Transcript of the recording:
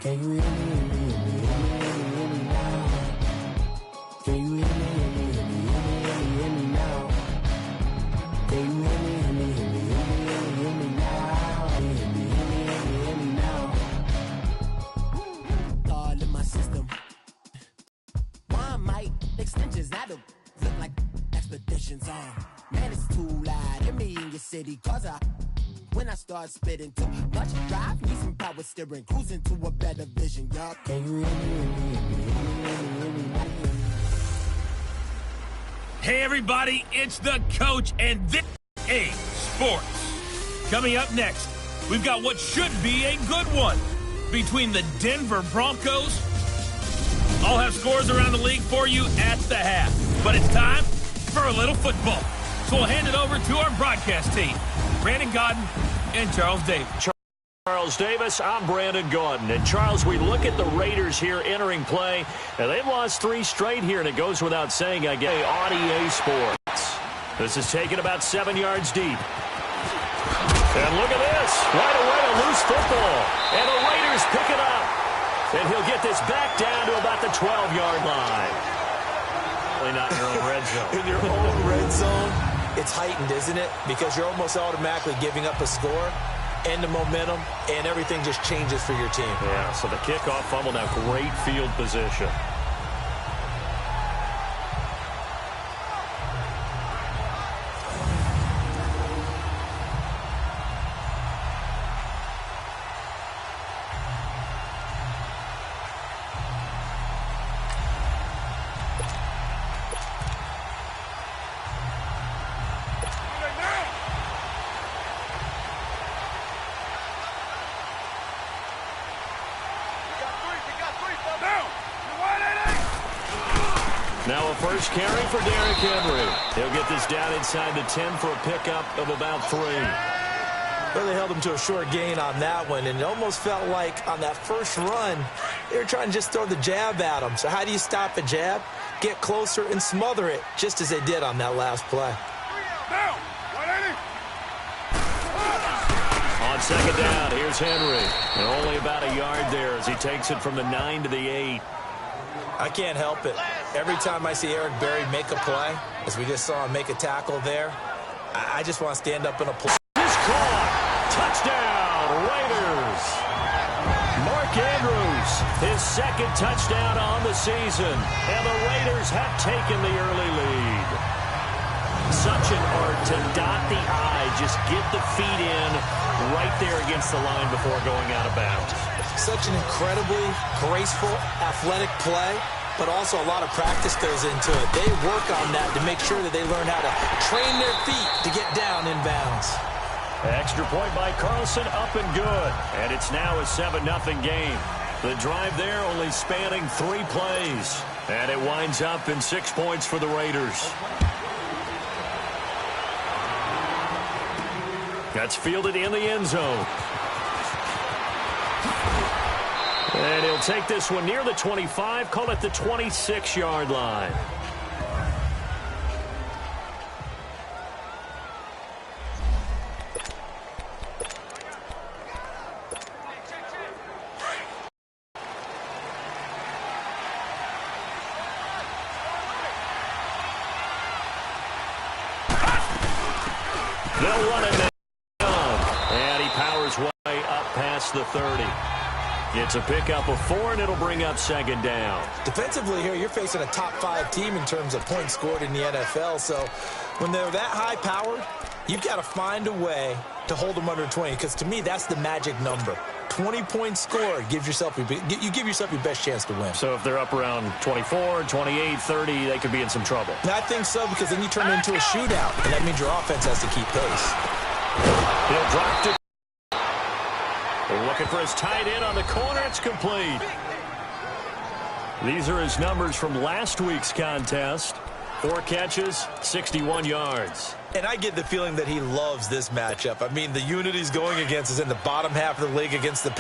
Can you hear me? Hear me now? Can you hear me now? Can you hear me now? Hear me now? All in my system. One mic extensions that'll look like expeditions on. Man, it's too loud. Hear me in your city, cause when I start spitting too much drive, need some power steering, cruising to a better vision, y'all. Can you hear me? Hey everybody, it's the coach and this is Sports. Coming up next, we've got what should be a good one between the Denver Broncos. I'll have scores around the league for you at the half, but it's time for a little football. So we'll hand it over to our broadcast team, Brandon Godden and Charles Davis. Charles Davis, I'm Brandon Gordon. And Charles, we look at the Raiders here entering play, and they've lost 3 straight here, and it goes without saying, I get on EA Sports. This is taken about 7 yards deep. And look at this, right away a loose football, and the Raiders pick it up. And he'll get this back down to about the 12-yard line. Really not in your own red zone. In your own red zone, it's heightened, isn't it? Because you're almost automatically giving up a score and the momentum, and everything just changes for your team. Yeah, so the kickoff fumble, now great field position. Now a first carry for Derrick Henry. He'll get this down inside the 10 for a pickup of about 3. Well, they held him to a short gain on that one, and it almost felt like on that first run, they were trying to just throw the jab at him. So how do you stop a jab? Get closer and smother it, just as they did on that last play. On second down, here's Henry. And only about a yard there as he takes it from the 9 to the 8. I can't help it. Every time I see Eric Berry make a play, as we just saw him make a tackle there, I just want to stand up in a play. He's caught. Touchdown, Raiders. Mark Andrews, his second touchdown on the season. And the Raiders have taken the early lead. Such an art to dot the I, just get the feet in right there against the line before going out of bounds. Such an incredibly graceful, athletic play, but also a lot of practice goes into it. They work on that to make sure that they learn how to train their feet to get down in bounds. Extra point by Carlson, up and good. And it's now a 7-0 game. The drive there only spanning 3 plays. And it winds up in 6 points for the Raiders. That's fielded in the end zone. And he'll take this one near the 25, call it the 26-yard line. They'll run it down. And he powers way up past the 30. It's a pickup of 4, and it'll bring up second down. Defensively here, you're facing a top-5 team in terms of points scored in the NFL. So when they're that high-powered, you've got to find a way to hold them under 20. Because to me, that's the magic number. 20 points scored, you give yourself your best chance to win. So if they're up around 24, 28, 30, they could be in some trouble. And I think so, because then you turn it into a shootout, and that means your offense has to keep pace. He'll drop to. They're looking for his tight end on the corner. It's complete. These are his numbers from last week's contest. 4 catches, 61 yards. And I get the feeling that he loves this matchup. I mean, the unit he's going against is in the bottom half of the league against the